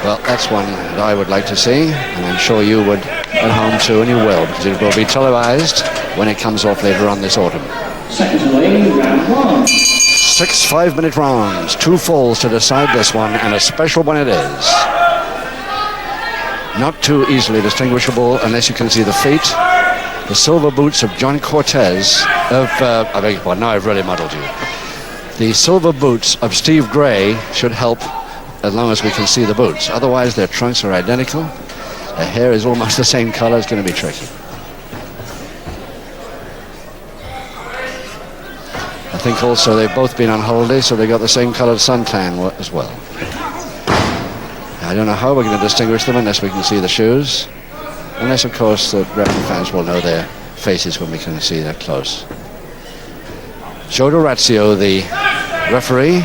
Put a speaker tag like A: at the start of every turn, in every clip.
A: Well, that's one that I would like to see, and I'm sure you would at home too, and you will, because it will be televised when it comes off later on this autumn.
B: Seconds away, round one.
A: 6 5-minute rounds, 2 falls to decide this one, and a special one it is. Not too easily distinguishable unless you can see the feet. The silver boots of Jon Cortez, I beg your pardon, now I've really muddled you. The silver boots of Steve Gray should help as long as we can see the boots. Otherwise, their trunks are identical. Their hair is almost the same color. It's going to be tricky. I think also they've both been on holiday, so they got the same colored suntan as well. I don't know how we're going to distinguish them unless we can see the shoes. Unless, of course, the wrestling fans will know their faces when we can see that close. Joe Dorazio, the referee.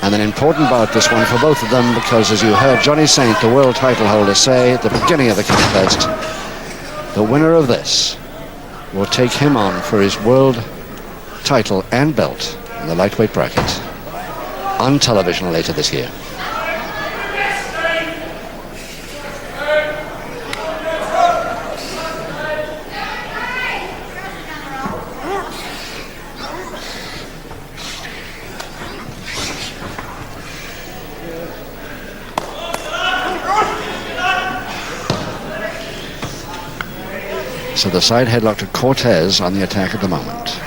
A: And an important bout, this one, for both of them, because as you heard Johnny Saint, the world title holder, say at the beginning of the contest, the winner of this will take him on for his world title and belt in the lightweight bracket on television later this year. So the side headlock to Cortez on the attack at the moment.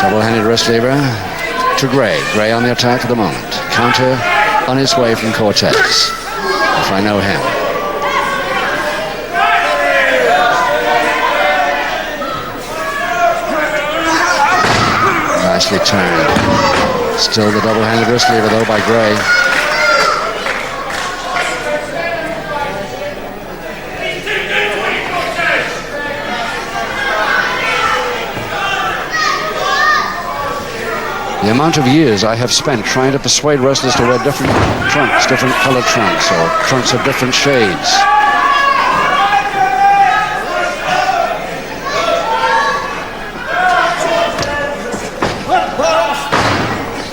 A: Double-handed wrist lever to Gray. Gray on the attack at the moment. Counter on his way from Cortez, if I know him. Nicely turned. Still the double-handed wrist lever, though, by Gray. The amount of years I have spent trying to persuade wrestlers to wear different trunks, different colored trunks, or trunks of different shades.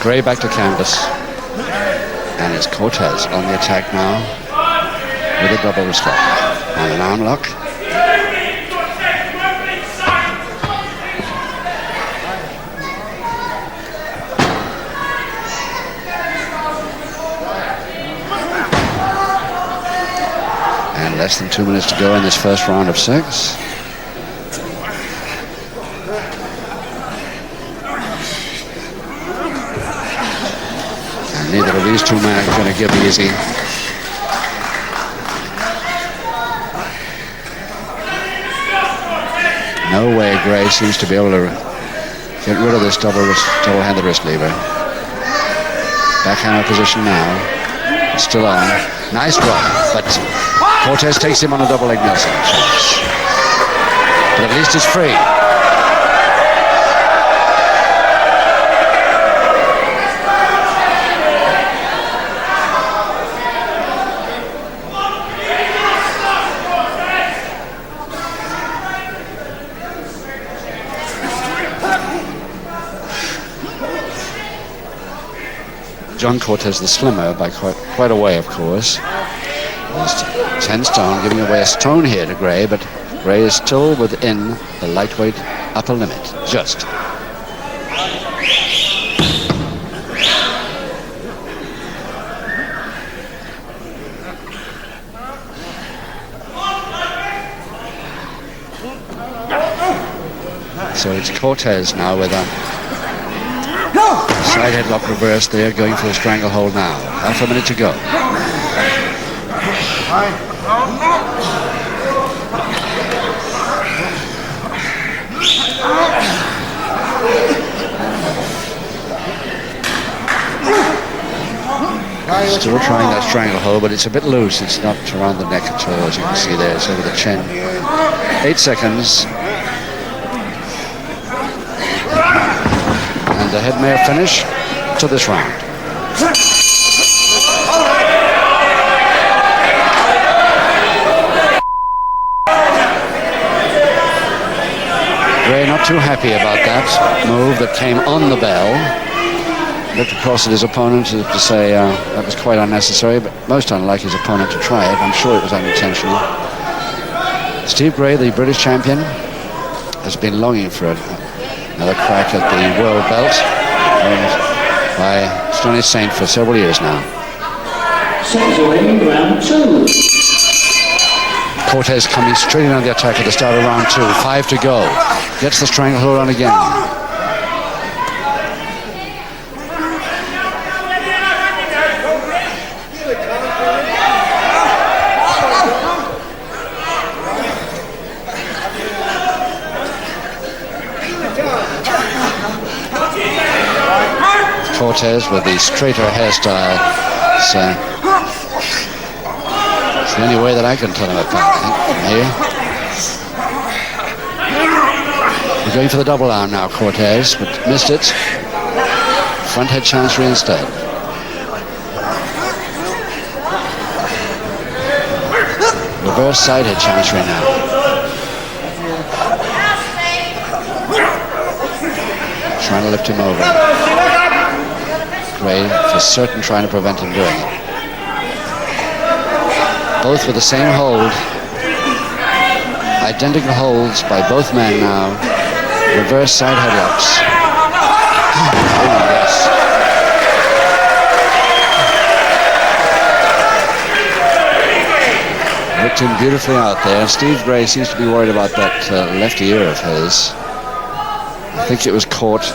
A: Gray back to canvas. And it's Cortez on the attack now with a double wrist lock. And an arm lock. Less than 2 minutes to go in this first round of 6. And neither of these two men are going to give easy. No way Gray seems to be able to get rid of this double-handed wrist lever. Backhammer position now. It's still on. Nice drop, but Cortez takes him on a double leg Nelson. But at least it's free. Jon Cortez, the slimmer, by quite a way, of course. There's 10 stone, giving away a stone here to Gray, but Gray is still within the lightweight upper limit, just. So it's Cortez now with a side headlock reverse there, going for a stranglehold now. Half a minute to go. Still trying that stranglehold, but it's a bit loose. It's not around the neck at all, as you can see there. It's over the chin. 8 seconds. And the headmare finish to this round. Gray not too happy about that move that came on the bell. Looked across at his opponent to say that was quite unnecessary, but most unlike his opponent to try it. I'm sure it was unintentional. Steve Gray, the British champion, has been longing for another crack at the world belt by Stony Saint for several years now.
B: Seconds away, round 2.
A: Cortez coming straight in on the attack at the start of round 2. 5 to go. Gets the stranglehold on again. Cortez with the straighter hairstyle. It's the only way that I can tell him apart, I think, here. We're going for the double arm now, Cortez, but missed it. Front head chancery instead. Reverse side head chancery now. Trying to lift him over. Gray for certain trying to prevent him doing it. Both with the same hold. Identical holds by both men now. Reverse side headlocks. Oh, yes. Worked him beautifully out there. Steve Gray seems to be worried about that left ear of his. I think it was caught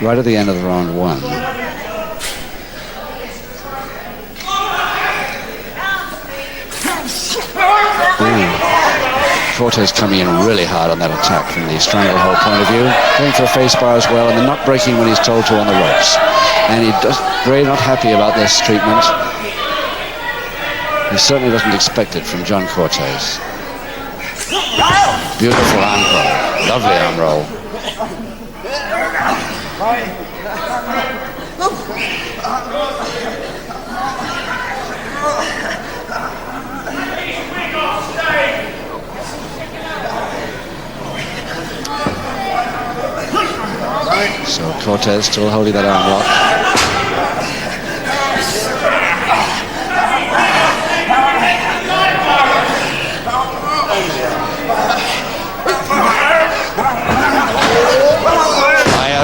A: right at the end of the round 1. Cortez coming in really hard on that attack from the stranglehold point of view. Going for a face bar as well, and then not breaking when he's told to on the ropes. And Gray not happy about this treatment. He certainly doesn't expect it from Jon Cortez. Beautiful arm roll. Lovely arm roll. So Cortez still holding that arm lock.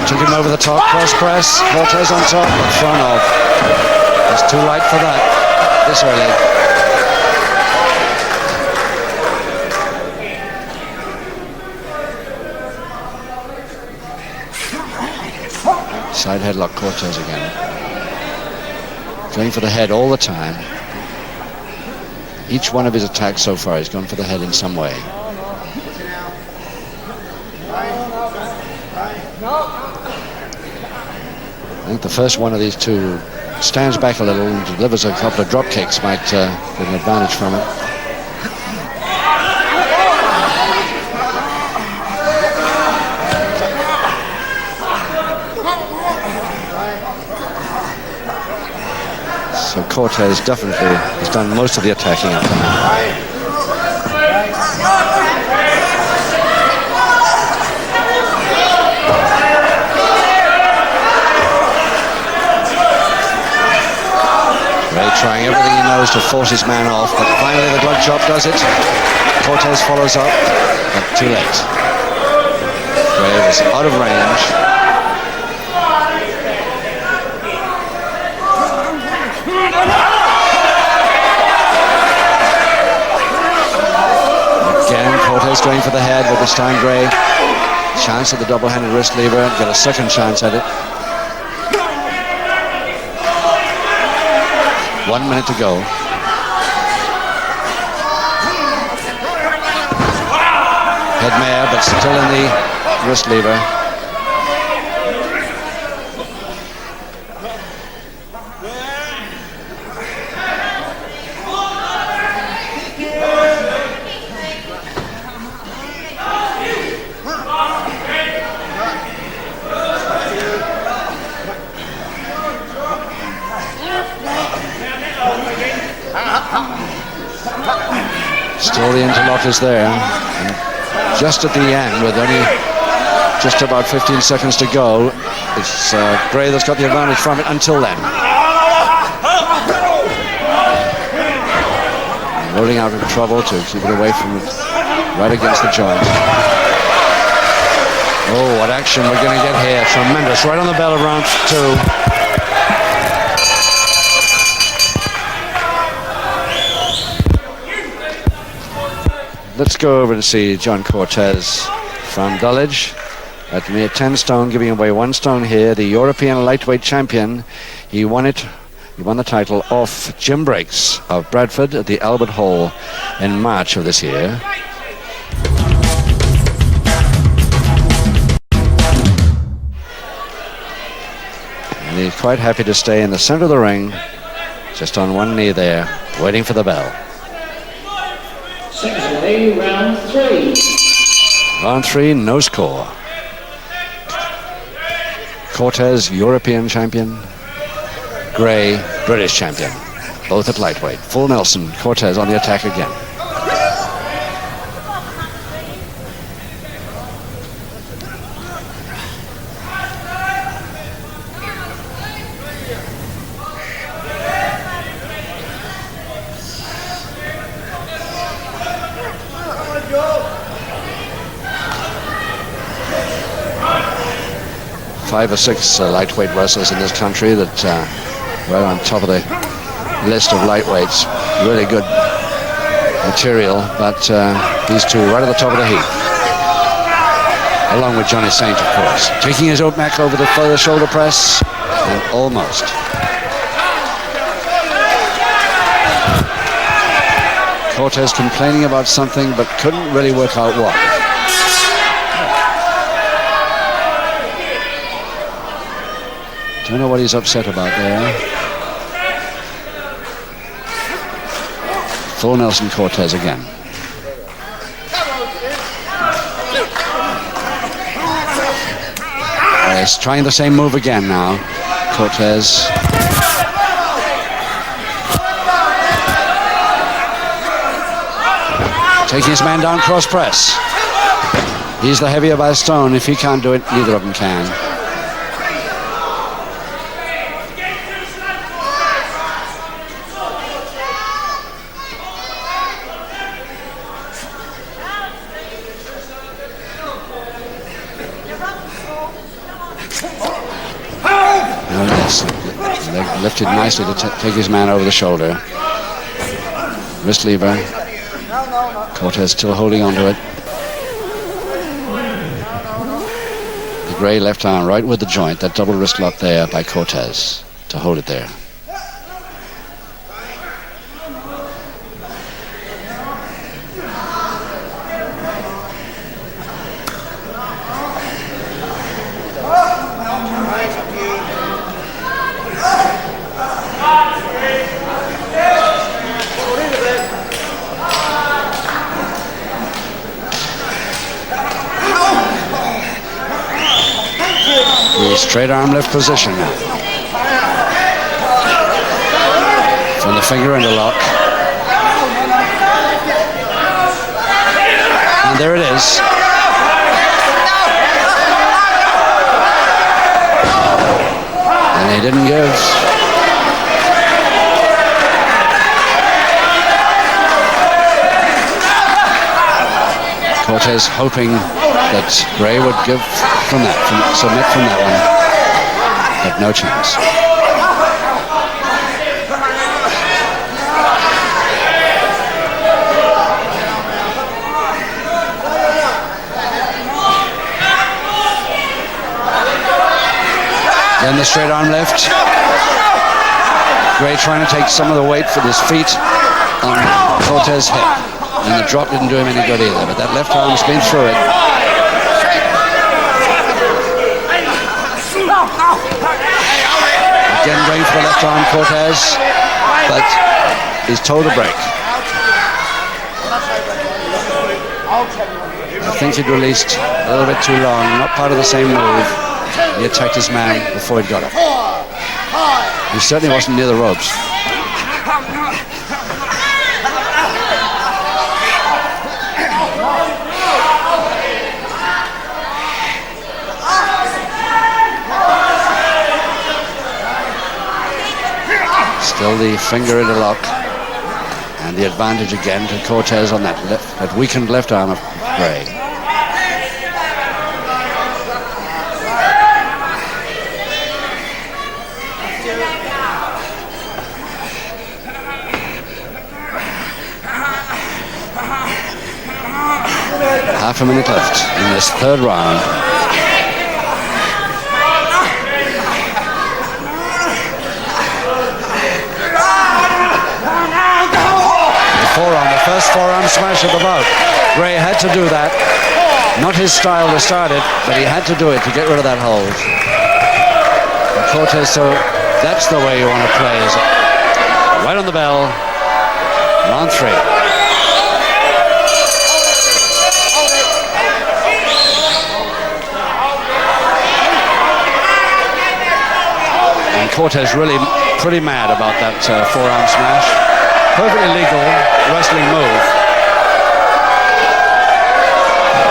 A: Took him over the top, cross press. Cortez on top, in front of. It's too light for that this early. Side headlock Cortez again. Going for the head all the time. Each one of his attacks so far, he's gone for the head in some way. I think the first one of these two stands back a little and delivers a couple of drop kicks, might get an advantage from it. So Cortez definitely has done most of the attacking up to now. Trying everything he knows to force his man off, but finally the glove chop does it. Cortez follows up, but too late. Gray is out of range. Again, Cortez going for the head, but this time Gray, chance at the double-handed wrist lever, get a second chance at it. 1 minute to go. Headmare, but still in the wrist lever. Still the interlock is there. And just at the end, with only just about 15 seconds to go, it's Gray that's got the advantage from it until then. Rolling out of trouble to keep it away from it, right against the joint. Oh, what action we're going to get here. Tremendous. Right on the bell of round 2. Let's go over to see Jon Cortez from Dulwich at mere 10 stone, giving away 1 stone here. The European lightweight champion. He won it. He won the title off Jim Breaks of Bradford at the Albert Hall in March of this year. And he's quite happy to stay in the center of the ring, just on one knee there, waiting for the bell.
B: Secondly, round 3.
A: Round 3, no score. Cortez, European champion. Gray, British champion. Both at lightweight. Full Nelson, Cortez on the attack again. Five or six lightweight wrestlers in this country that right on top of the list of lightweights. Really good material, but these two right at the top of the heap. Along with Johnny Saint, of course. Taking his opener over the shoulder press, and almost. Cortez complaining about something, but couldn't really work out what. Don't know what he's upset about there. Full Nelson Cortez again. He's trying the same move again now. Cortez. Taking his man down, cross press. He's the heavier by a stone. If he can't do it, neither of them can. Leg lifted nicely to take his man over the shoulder. Wrist lever. Cortez still holding on to it. The Gray left arm right with the joint. That double wrist lock there by Cortez to hold it there. Straight arm lift position now. From the finger into lock. And there it is. And he didn't give. Cortez hoping that Gray would give from that, submit from that one. But no chance. Then the straight arm lift. Gray trying to take some of the weight for his feet on Cortez's hip. And the drop didn't do him any good either, but that left arm's been through it. Again going for the left arm, Cortez, but he's told to break. I think he'd released a little bit too long, not part of the same move. He attacked his man before he got it. He certainly wasn't near the ropes. Still the finger interlock. And the advantage again to Cortez on that weakened left arm of Gray. Half a minute left in this third round. The first forearm smash of the bout. Gray had to do that. Not his style to start it, but he had to do it to get rid of that hold. And Cortez, so that's the way you want to play, is right on the bell. Round 3. And Cortez really pretty mad about that forearm smash. Perfectly legal wrestling move.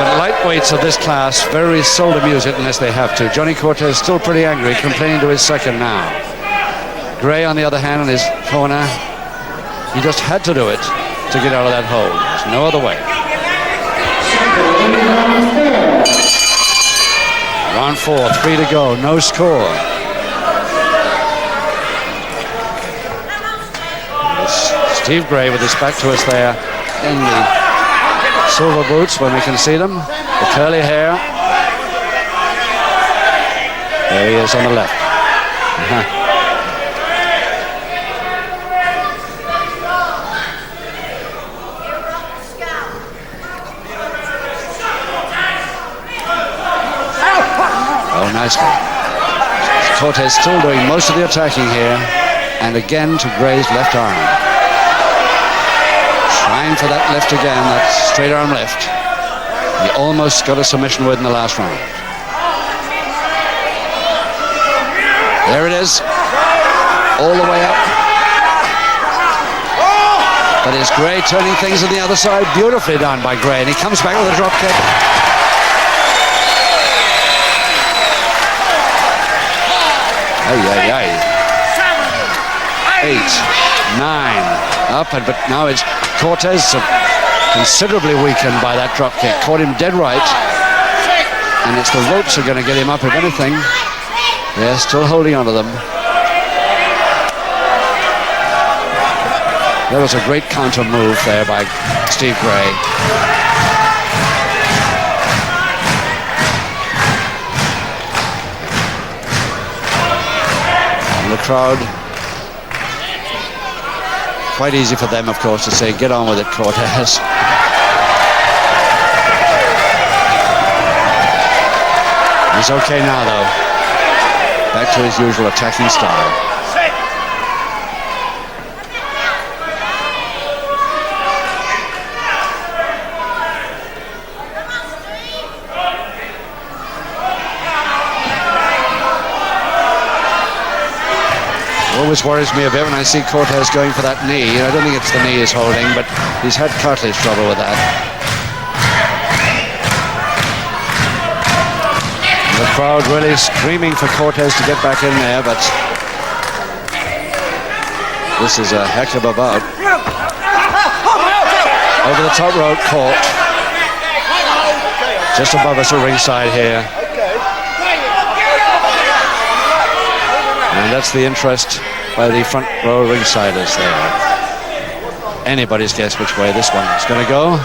A: But lightweights of this class very seldom use it unless they have to. Johnny Cortez still pretty angry, complaining to his second now. Gray, on the other hand, in his corner, he just had to do it to get out of that hold. There's no other way. Round 4, 3 to go, no score. Steve Gray with his back to us there in the silver boots when we can see them. The curly hair. There he is on the left. Oh, nicely. Cortez still doing most of the attacking here. And again to Gray's left arm. Trying for that left again, that straight arm left. He almost got a submission with in the last round. There it is. All the way up. But is Gray turning things on the other side? Beautifully done by Gray. And he comes back with a drop kick. Ay, ay, ay. 8, 9, up, but now it's Cortez considerably weakened by that drop kick. Caught him dead right, and it's the ropes are going to get him up, if anything. They're still holding on to them. That was a great counter move there by Steve Gray. And the crowd, quite easy for them, of course, to say, get on with it, Cortez. He's okay now, though. Back to his usual attacking style. Always worries me a bit when I see Cortez going for that knee. I don't think it's the knee he's holding, but he's had cartilage trouble with that. And the crowd really screaming for Cortez to get back in there, but this is a heck of a bout. Over the top rope, caught. Just above us at ringside here. And that's the interest by the front row ringsiders there. Anybody's guess which way this one is going to go.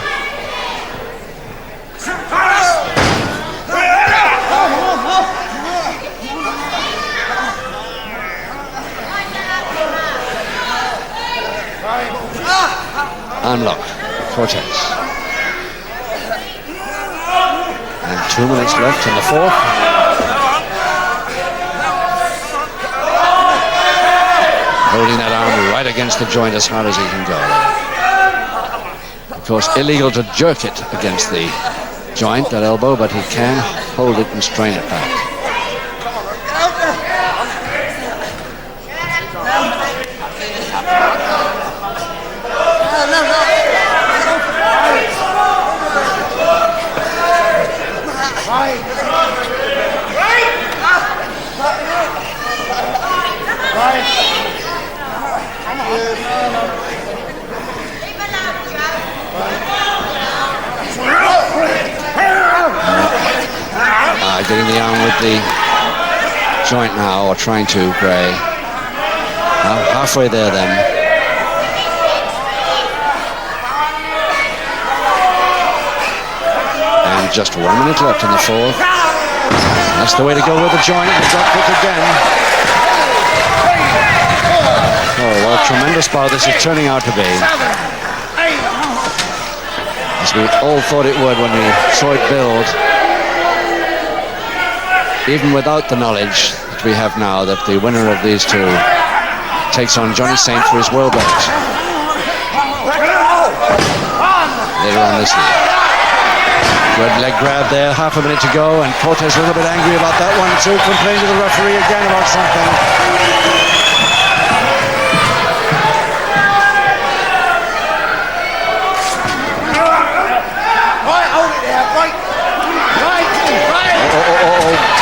A: Unlock Cortez. And 2 minutes left in the fourth. Holding that arm right against the joint as hard as he can go. Of course, illegal to jerk it against the joint, that elbow, but he can hold it and strain it back. Getting the arm with the joint now, or trying to, Gray. Halfway there then. And just 1 minute left in the fourth. That's the way to go with the joint. The drop kick again. Oh, what a tremendous bout this is turning out to be. As we all thought it would when we saw it build. Even without the knowledge that we have now that the winner of these two takes on Johnny Saint for his world belt later on this year. Good leg grab there, half a minute to go, and Cortez a little bit angry about that one too, complaining to the referee again about something.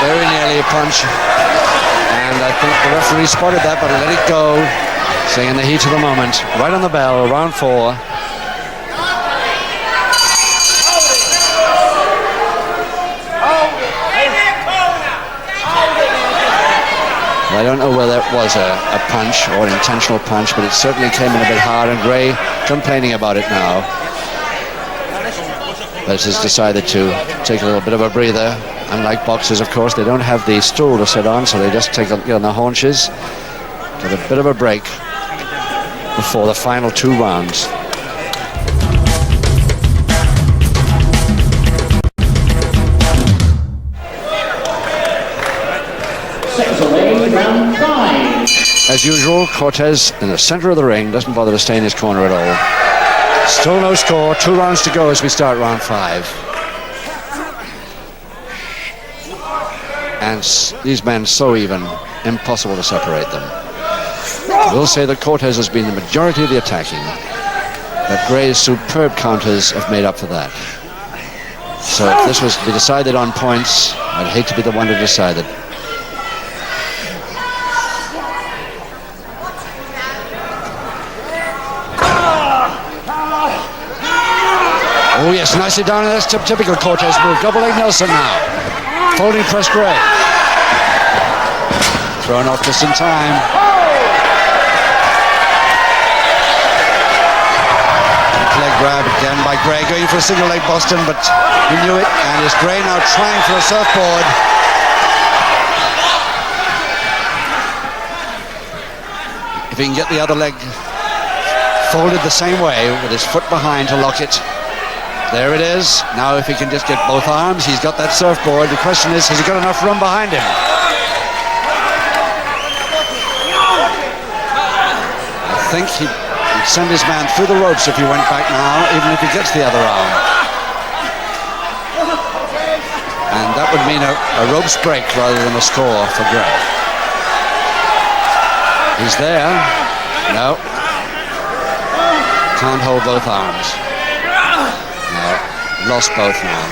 A: Very nearly a punch, and I think the referee spotted that, but he let it go, saying in the heat of the moment, right on the bell, round 4. I don't know whether it was a punch or an intentional punch, but it certainly came in a bit hard, and Gray complaining about it now. But has decided to take a little bit of a breather. Unlike boxers, of course, they don't have the stool to sit on, so they just get on the haunches, get a bit of a break before the final 2 rounds.
B: Round 5.
A: As usual, Cortez in the center of the ring, doesn't bother to stay in his corner at all. Still no score, 2 rounds to go as we start round 5. And these men so even, impossible to separate them. We'll say that Cortez has been the majority of the attacking, but Gray's superb counters have made up for that. So if this was to be decided on points, I'd hate to be the one to decide it. Oh yes, nicely done. That's typical Cortez move. Double leg Nelson now. Folding press Gray. Thrown off just in time. Leg grab again by Gray, going for a single leg Boston, but he knew it, and is Gray now trying for a surfboard. If he can get the other leg folded the same way, with his foot behind to lock it. There it is. Now if he can just get both arms, he's got that surfboard. The question is, has he got enough room behind him? I think he'd send his man through the ropes if he went back now, even if he gets the other arm. And that would mean a ropes break rather than a score for Gray. He's there. No. Can't hold both arms. Lost both now.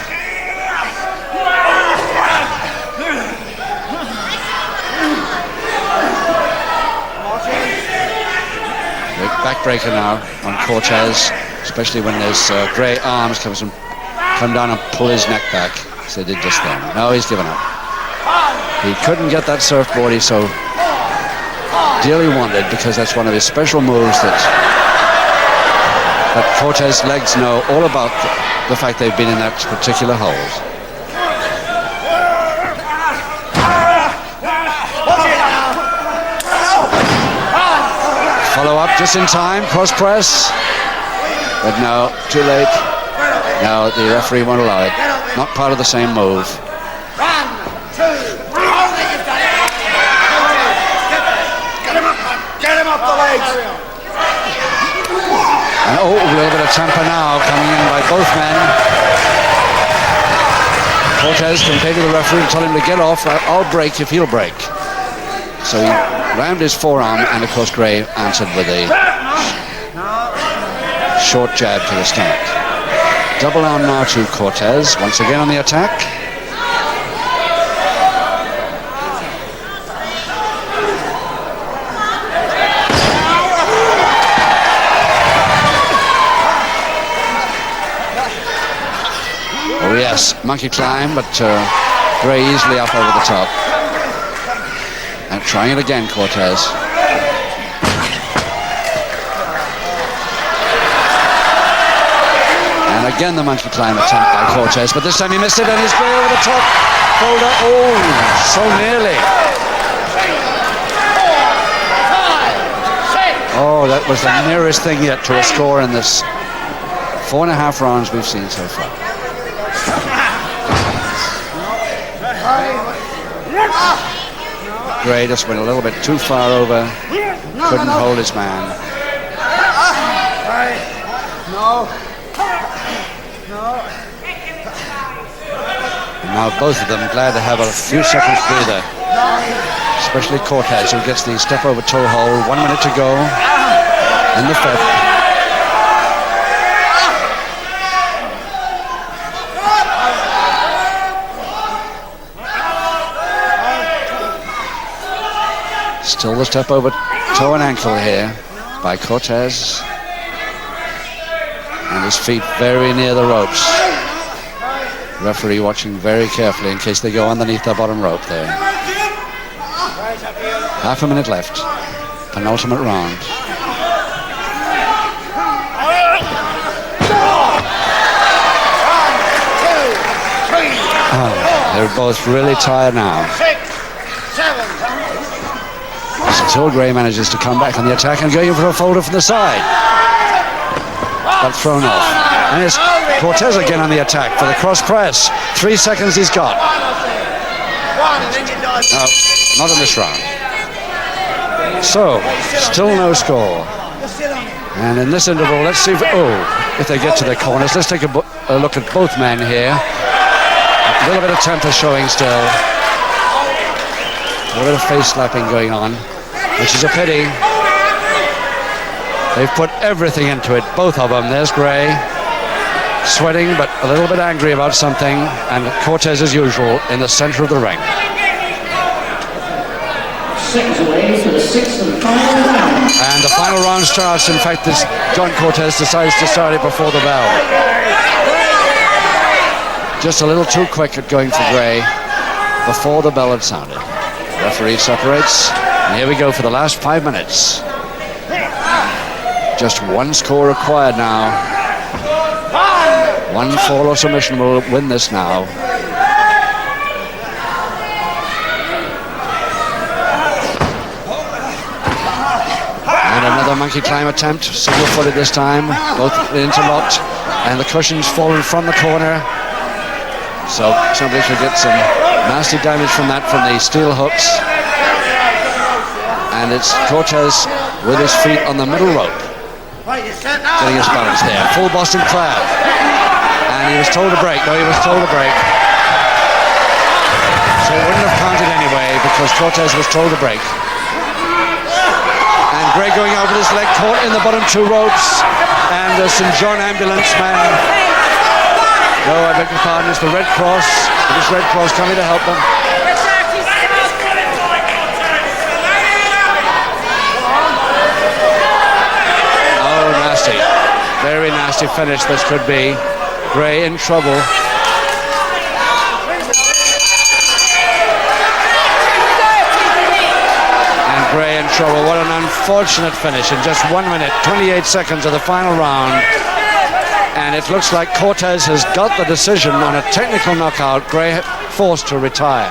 A: Big backbreaker now on Cortez, especially when there's Gray arms come down and pull his neck back, as they did just then. No, he's given up. He couldn't get that surfboard he so dearly wanted, because that's one of his special moves that Cortez legs know all about the fact they've been in that particular hold. Follow up just in time, cross press. But no, too late. No, the referee won't allow it. Not part of the same move.
C: Get him up the legs.
A: And a little bit of temper now coming in by both men. Cortez can play to the referee and tell him to get off. I'll break if he'll break. So he rammed his forearm, and of course Gray answered with a short jab to the stomach. Double arm now to Cortez, once again on the attack. monkey climb, but Gray easily up over the top. And trying it again, Cortez. And again the monkey climb attempt by Cortez, but this time he missed it, and he's Gray over the top. Boulder, oh, so nearly. Oh, that was the nearest thing yet to a score in this 4.5 rounds we've seen so far. Gray just went a little bit too far over, couldn't hold his man. And now both of them glad to have a few seconds breather, especially Cortez, who gets the step over toe hold. 1 minute to go in the fifth. Still the step over toe and ankle here by Cortez. And his feet very near the ropes. Referee watching very carefully in case they go underneath the bottom rope there. Half a minute left. Penultimate round. Oh, they're both really tired now. Still Gray manages to come back on the attack and going for a folder from the side. But thrown off. And it's Cortez again on the attack for the cross press. 3 seconds he's got. No, not in this round. So, still no score. And in this interval, let's see if they get to their corners. Let's take a look at both men here. A little bit of temper showing still. A little bit of face slapping going on, which is a pity. They've put everything into it, both of them. There's Gray, sweating but a little bit angry about something, and Cortez as usual in the center of the ring.
B: Seconds away for the sixth and final round.
A: And the final round starts. In fact, Jon Cortez decides to start it before the bell. Just a little too quick at going for Gray before the bell had sounded. Referee separates, and here we go for the last 5 minutes. Just one score required now. One fall or submission will win this now. And another monkey climb attempt, single-footed this time, both interlocked, and the cushion's fallen from the corner. So somebody should get some nasty damage from that, from the steel hooks. And it's Cortez with his feet on the middle rope, getting his balance there. Full Boston Crab. And he was told to break. No, he was told to break. So it wouldn't have counted anyway because Cortez was told to break. And Gray going out with his leg caught in the bottom two ropes. And the St. John ambulance man. No, I beg your pardon, it's the Red Cross. It is Red Cross coming to help them. Oh, nasty. Very nasty finish this could be. Gray in trouble. And Gray in trouble. What an unfortunate finish in just 1 minute, 28 seconds of the final round. And it looks like Cortez has got the decision on a technical knockout. Gray forced to retire.